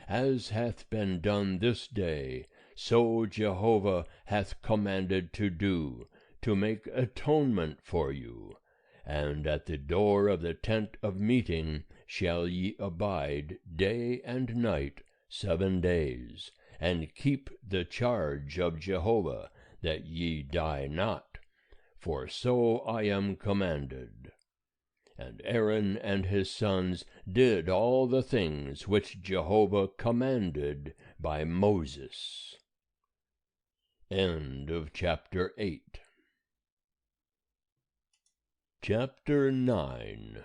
As hath been done this day, so Jehovah hath commanded to do, to make atonement for you. And at the door of the tent of meeting shall ye abide day and night 7 days, and keep the charge of Jehovah, that ye die not, for so I am commanded. And Aaron and his sons did all the things which Jehovah commanded by Moses. End of chapter 8. Chapter 9.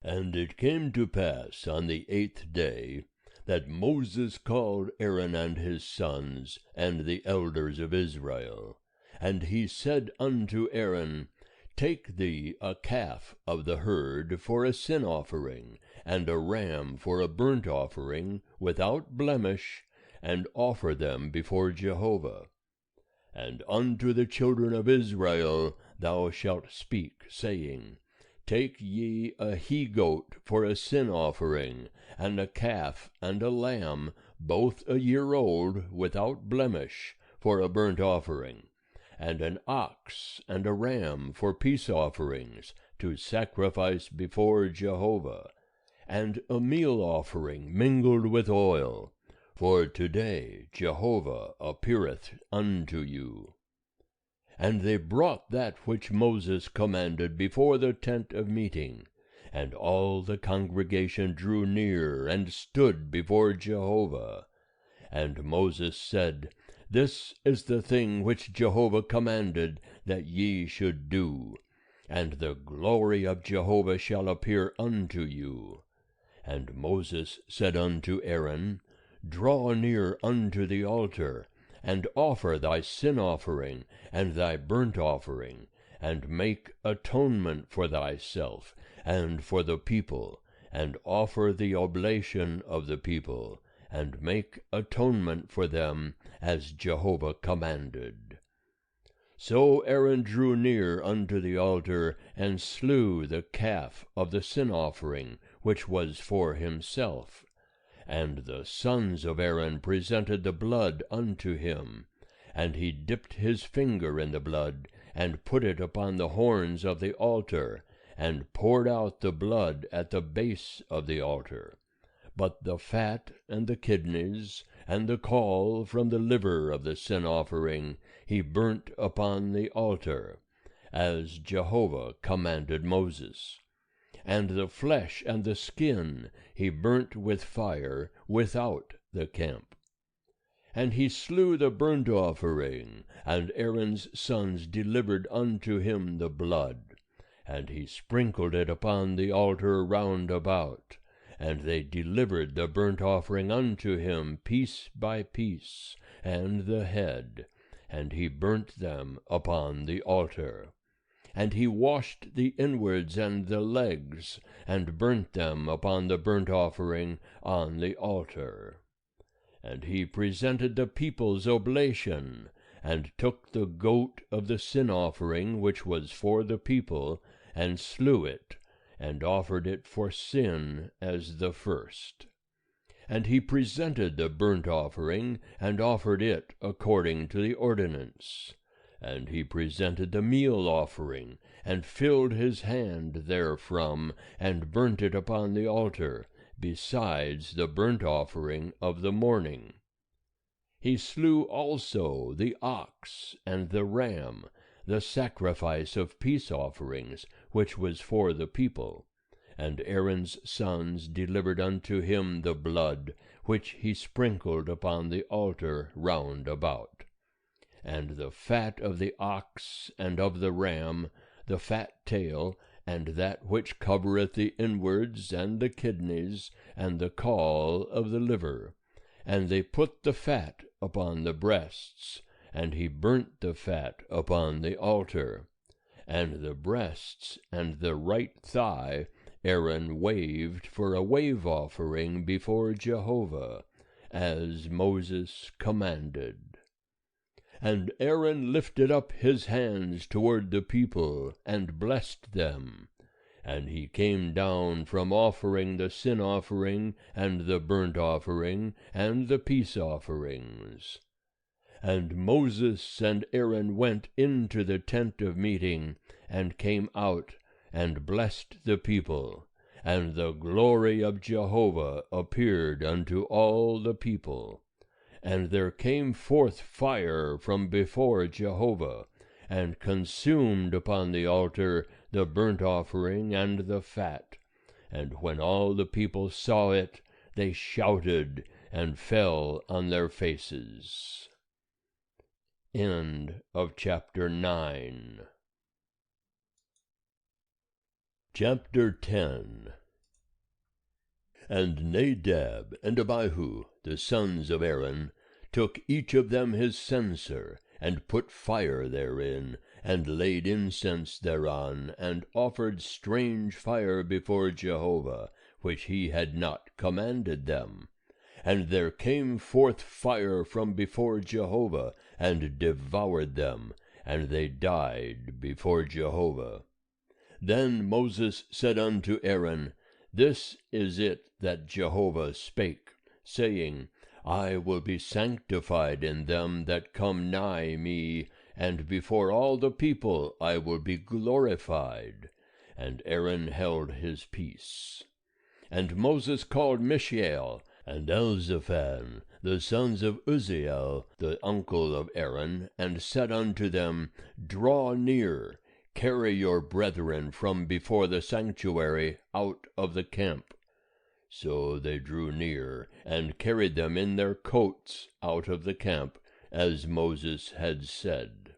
And it came to pass on the 8th day, that Moses called Aaron and his sons, and the elders of Israel. And he said unto Aaron, Take thee a calf of the herd for a sin offering, and a ram for a burnt offering, without blemish, and offer them before Jehovah. And unto the children of Israel thou shalt speak, saying, Take ye a he-goat for a sin offering, and a calf and a lamb, both a year old, without blemish, for a burnt offering, and an ox and a ram for peace offerings, to sacrifice before Jehovah, and a meal offering mingled with oil, for today Jehovah appeareth unto you. And they brought that which Moses commanded before the tent of meeting, and all the congregation drew near and stood before Jehovah. And Moses said, This is the thing which Jehovah commanded that ye should do, and the glory of Jehovah shall appear unto you. And Moses said unto Aaron, Draw near unto the altar, and offer thy sin offering and thy burnt offering, and make atonement for thyself and for the people, and offer the oblation of the people, and make atonement for them, as Jehovah commanded. So Aaron drew near unto the altar, and slew the calf of the sin offering, which was for himself. And the sons of Aaron presented the blood unto him, and he dipped his finger in the blood, and put it upon the horns of the altar, and poured out the blood at the base of the altar. But the fat and the kidneys, and the caul from the liver of the sin offering, he burnt upon the altar, as Jehovah commanded Moses. And the flesh and the skin he burnt with fire without the camp. And he slew the burnt offering, and Aaron's sons delivered unto him the blood, and he sprinkled it upon the altar round about, and they delivered the burnt offering unto him piece by piece, and the head, and he burnt them upon the altar. And he washed the inwards and the legs, and burnt them upon the burnt offering on the altar. And he presented the people's oblation, and took the goat of the sin offering which was for the people, and slew it, and offered it for sin as the first. And he presented the burnt offering, and offered it according to the ordinance. And he presented the meal offering, and filled his hand therefrom, and burnt it upon the altar, besides the burnt offering of the morning. He slew also the ox and the ram, the sacrifice of peace offerings, which was for the people. And Aaron's sons delivered unto him the blood, which he sprinkled upon the altar round about. And the fat of the ox and of the ram, the fat tail, and that which covereth the inwards, and the kidneys, and the caul of the liver. And they put the fat upon the breasts, and he burnt the fat upon the altar. And the breasts and the right thigh Aaron waved for a wave offering before Jehovah, as Moses commanded. And Aaron lifted up his hands toward the people, and blessed them. And he came down from offering the sin offering, and the burnt offering, and the peace offerings. And Moses and Aaron went into the tent of meeting, and came out, and blessed the people. And the glory of Jehovah appeared unto all the people. And there came forth fire from before Jehovah, and consumed upon the altar the burnt offering and the fat. And when all the people saw it, they shouted, and fell on their faces. End of chapter 9. Chapter 10. And Nadab and Abihu, the sons of Aaron, took each of them his censer, and put fire therein, and laid incense thereon, and offered strange fire before Jehovah, which he had not commanded them. And there came forth fire from before Jehovah, and devoured them, and they died before Jehovah. Then Moses said unto Aaron, This is it that Jehovah spake, saying, I will be sanctified in them that come nigh me, and before all the people I will be glorified. And Aaron held his peace. And Moses called Mishael and Elzaphan, the sons of Uzziel, the uncle of Aaron, and said unto them, Draw near, carry your brethren from before the sanctuary out of the camp. So they drew near, and carried them in their coats out of the camp, as Moses had said.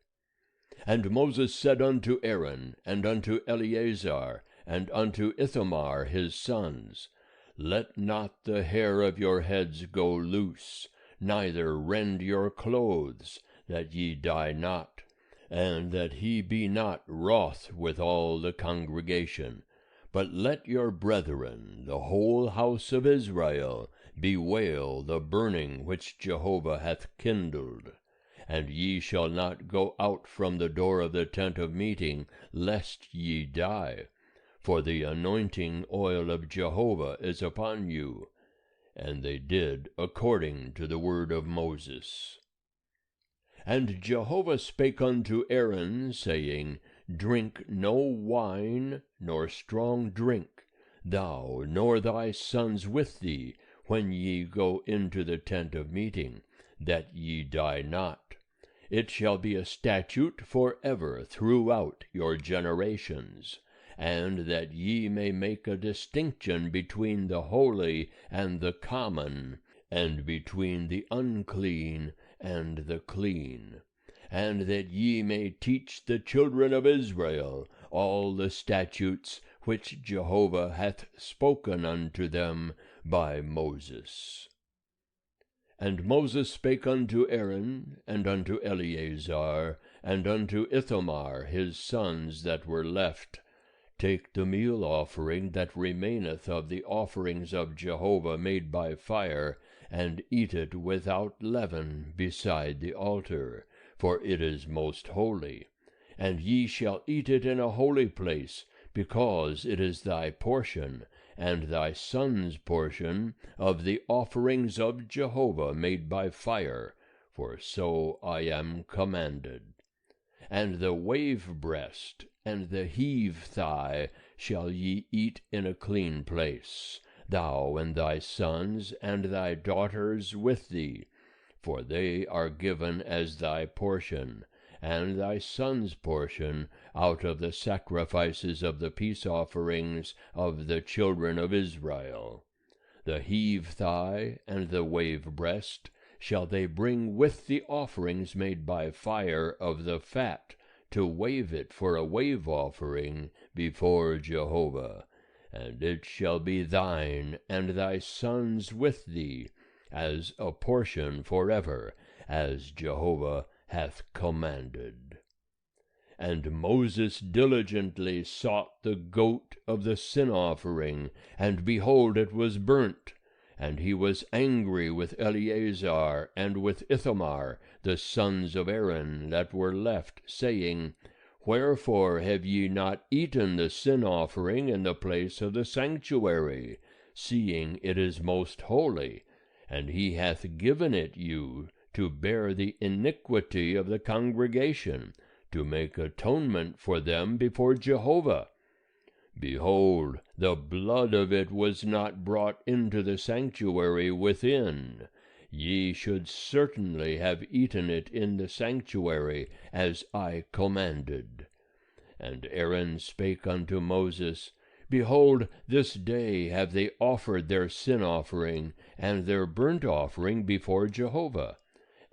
And Moses said unto Aaron, and unto Eleazar, and unto Ithamar his sons, Let not the hair of your heads go loose, neither rend your clothes, that ye die not, and that he be not wroth with all the congregation. But let your brethren, the whole house of Israel, bewail the burning which Jehovah hath kindled. And ye shall not go out from the door of the tent of meeting, lest ye die. For the anointing oil of Jehovah is upon you. And they did according to the word of Moses. And Jehovah spake unto Aaron, saying, Drink no wine, nor strong drink, thou nor thy sons with thee, when ye go into the tent of meeting, that ye die not. It shall be a statute for ever throughout your generations, and that ye may make a distinction between the holy and the common, and between the unclean and the clean, and that ye may teach the children of Israel all the statutes which Jehovah hath spoken unto them by Moses. And Moses spake unto Aaron, and unto Eleazar, and unto Ithamar his sons that were left, Take the meal offering that remaineth of the offerings of Jehovah made by fire, and eat it without leaven beside the altar, for it is most holy. And ye shall eat it in a holy place, because it is thy portion, and thy son's portion, of the offerings of Jehovah made by fire, for so I am commanded. And the wave breast and the heave thigh shall ye eat in a clean place, thou and thy sons and thy daughters with thee, for they are given as thy portion, and thy son's portion out of the sacrifices of the peace offerings of the children of Israel. The heave thigh and the wave breast shall they bring with the offerings made by fire of the fat, to wave it for a wave offering before Jehovah. And it shall be thine and thy sons with thee, as a portion forever, as Jehovah hath commanded. And Moses diligently sought the goat of the sin offering, and behold, it was burnt. And he was angry with Eleazar and with Ithamar, the sons of Aaron, that were left, saying, Wherefore have ye not eaten the sin offering in the place of the sanctuary, seeing it is most holy? And he hath given it you to bear the iniquity of the congregation, to make atonement for them before Jehovah. Behold, the blood of it was not brought into the sanctuary within. Ye should certainly have eaten it in the sanctuary, as I commanded. And Aaron spake unto Moses, Behold, this day have they offered their sin offering and their burnt offering before Jehovah.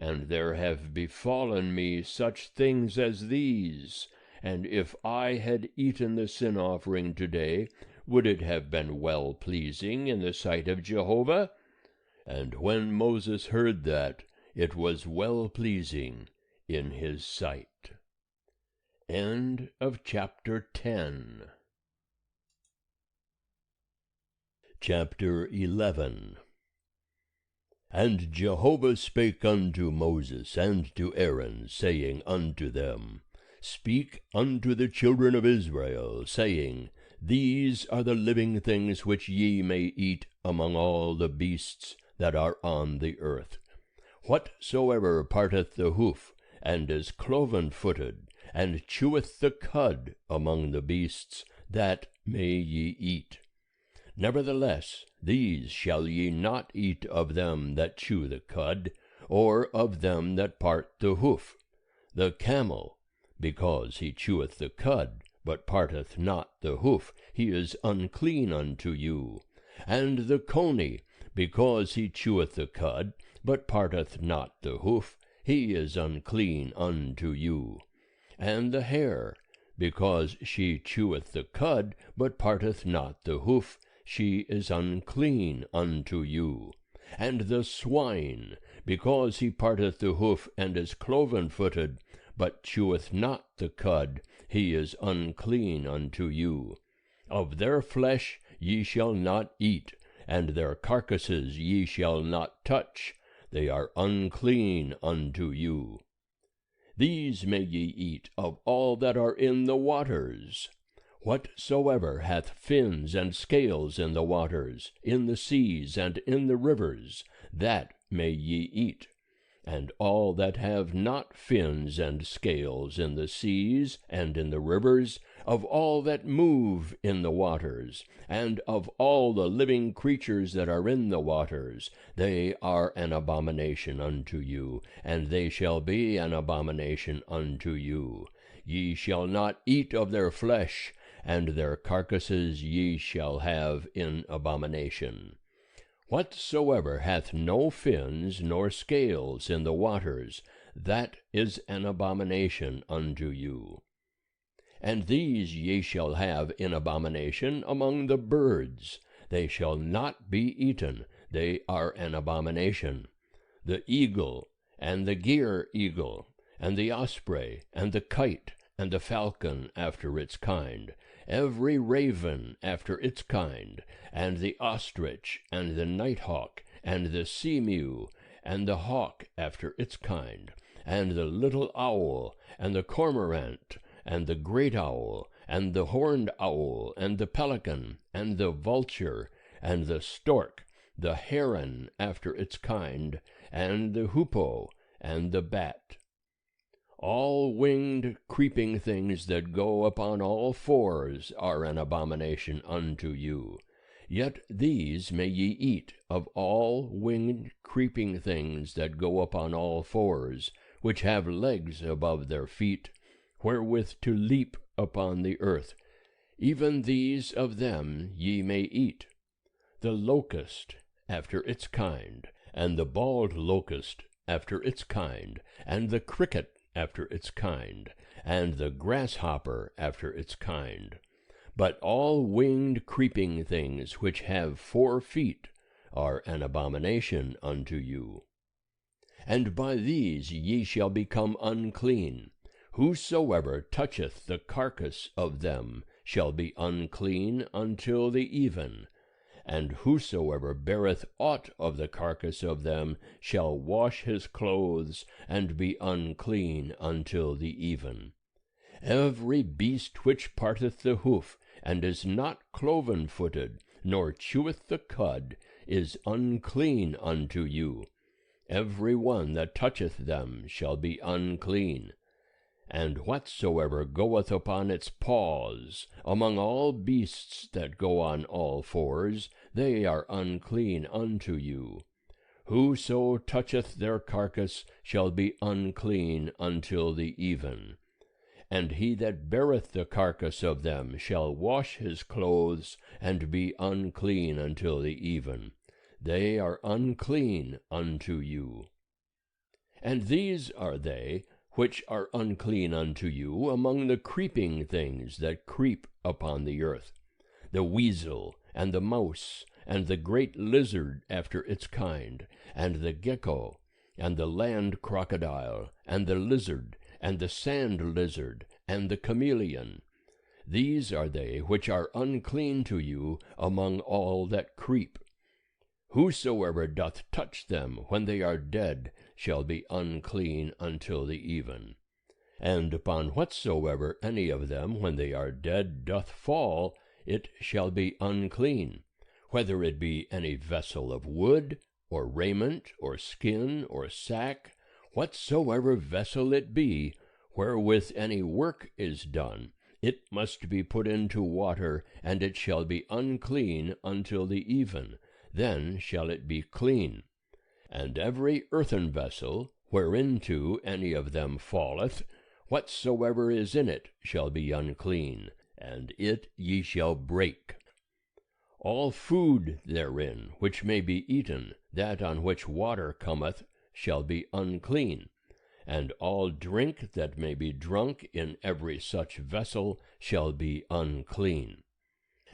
And there have befallen me such things as these. And if I had eaten the sin offering today, would it have been well-pleasing in the sight of Jehovah? And when Moses heard that, it was well-pleasing in his sight. End of chapter 10. Chapter 11. And Jehovah spake unto Moses and to Aaron, saying unto them, Speak unto the children of Israel, saying, These are the living things which ye may eat among all the beasts that are on the earth. Whatsoever parteth the hoof, and is cloven-footed, and cheweth the cud among the beasts, that may ye eat. Nevertheless, these shall ye not eat of them that chew the cud, or of them that part the hoof. The camel, because he cheweth the cud, but parteth not the hoof, he is unclean unto you. And the coney, because he cheweth the cud, but parteth not the hoof, he is unclean unto you. And the hare, because she cheweth the cud, but parteth not the hoof, she is unclean unto you. And the swine, because he parteth the hoof, and is cloven-footed, but cheweth not the cud, he is unclean unto you. Of their flesh ye shall not eat, and their carcasses ye shall not touch, they are unclean unto you. These may ye eat of all that are in the waters. Whatsoever hath fins and scales in the waters, in the seas and in the rivers, that may ye eat. And all that have not fins and scales in the seas and in the rivers, of all that move in the waters, and of all the living creatures that are in the waters, they are an abomination unto you, and they shall be an abomination unto you. Ye shall not eat of their flesh, and their carcasses ye shall have in abomination. Whatsoever hath no fins nor scales in the waters, that is an abomination unto you. And these ye shall have in abomination among the birds. They shall not be eaten, they are an abomination. The eagle, and the gyre eagle, and the osprey, and the kite, and the falcon after its kind, every raven after its kind, and the ostrich, and the nighthawk, and the seamew, and the hawk after its kind, and the little owl, and the cormorant, and the great owl, and the horned owl, and the pelican, and the vulture, and the stork, the heron after its kind, and the hoopoe, and the bat. All winged creeping things that go upon all fours are an abomination unto you. Yet these may ye eat of all winged creeping things that go upon all fours, which have legs above their feet, wherewith to leap upon the earth. Even these of them ye may eat. The locust after its kind, and the bald locust after its kind, and the cricket after its kind, and the grasshopper after its kind. But all winged creeping things which have 4 feet are an abomination unto you. And by these ye shall become unclean. Whosoever toucheth the carcass of them shall be unclean until the even. And whosoever beareth aught of the carcass of them shall wash his clothes, and be unclean until the even. Every beast which parteth the hoof, and is not cloven-footed, nor cheweth the cud, is unclean unto you. Every one that toucheth them shall be unclean. And whatsoever goeth upon its paws, among all beasts that go on all fours, they are unclean unto you. Whoso toucheth their carcass shall be unclean until the even. And he that beareth the carcass of them shall wash his clothes, and be unclean until the even. They are unclean unto you. And these are they which are unclean unto you among the creeping things that creep upon the earth, the weasel, and the mouse, and the great lizard after its kind, and the gecko, and the land crocodile, and the lizard, and the sand lizard, and the chameleon. These are they which are unclean to you among all that creep. Whosoever doth touch them when they are dead shall be unclean until the even. And upon whatsoever any of them when they are dead doth fall, it shall be unclean, whether it be any vessel of wood, or raiment, or skin, or sack, whatsoever vessel it be, wherewith any work is done, it must be put into water, and it shall be unclean until the even. Then shall it be clean. And every earthen vessel, whereinto any of them falleth, whatsoever is in it shall be unclean, and it ye shall break. All food therein which may be eaten, that on which water cometh, shall be unclean, and all drink that may be drunk in every such vessel shall be unclean.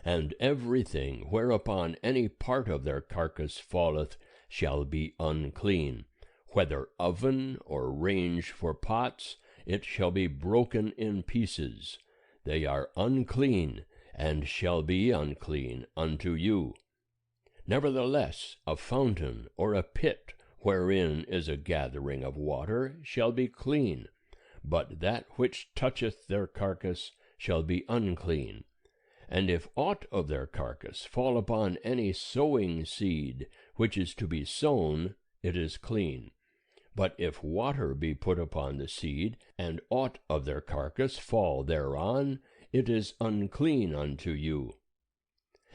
And everything whereupon any part of their carcass falleth shall be unclean, whether oven or range for pots, it shall be broken in pieces. They are unclean, and shall be unclean unto you. Nevertheless, a fountain or a pit, wherein is a gathering of water, shall be clean, but that which toucheth their carcass shall be unclean. And if aught of their carcass fall upon any sowing seed, which is to be sown, it is clean. But if water be put upon the seed, and aught of their carcass fall thereon, it is unclean unto you.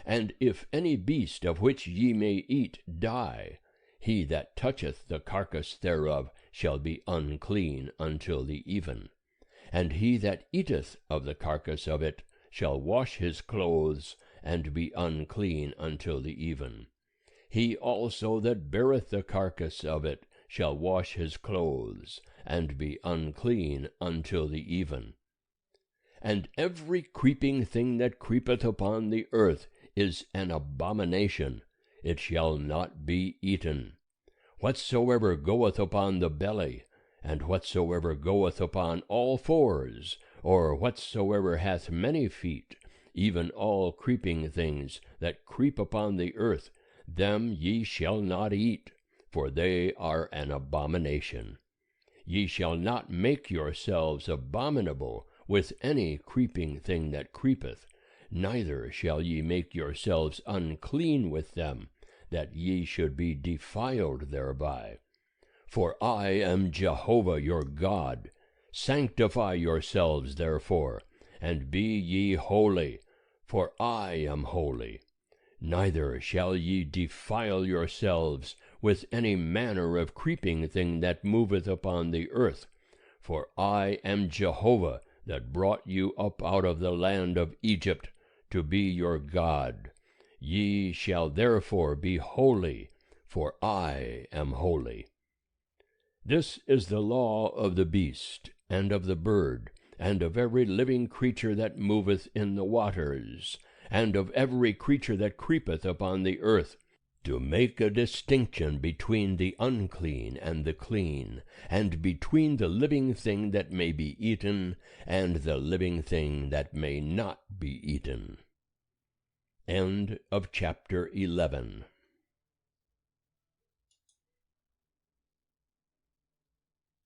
And if any beast of which ye may eat die, he that toucheth the carcass thereof shall be unclean until the even. And he that eateth of the carcass of it shall wash his clothes, and be unclean until the even. He also that beareth the carcass of it shall wash his clothes, and be unclean until the even. And every creeping thing that creepeth upon the earth is an abomination, it shall not be eaten. Whatsoever goeth upon the belly, and whatsoever goeth upon all fours, or whatsoever hath many feet, even all creeping things that creep upon the earth, them ye shall not eat, for they are an abomination. Ye shall not make yourselves abominable with any creeping thing that creepeth, neither shall ye make yourselves unclean with them, that ye should be defiled thereby. For I am Jehovah your God. Sanctify yourselves therefore, and be ye holy, for I am holy. Neither shall ye defile yourselves with any manner of creeping thing that moveth upon the earth, for I am Jehovah that brought you up out of the land of Egypt, to be your God. Ye shall therefore be holy, for I am holy. This is the law of the beast, and of the bird, and of every living creature that moveth in the waters, and of every creature that creepeth upon the earth, to make a distinction between the unclean and the clean, and between the living thing that may be eaten, and the living thing that may not be eaten. End of chapter 11.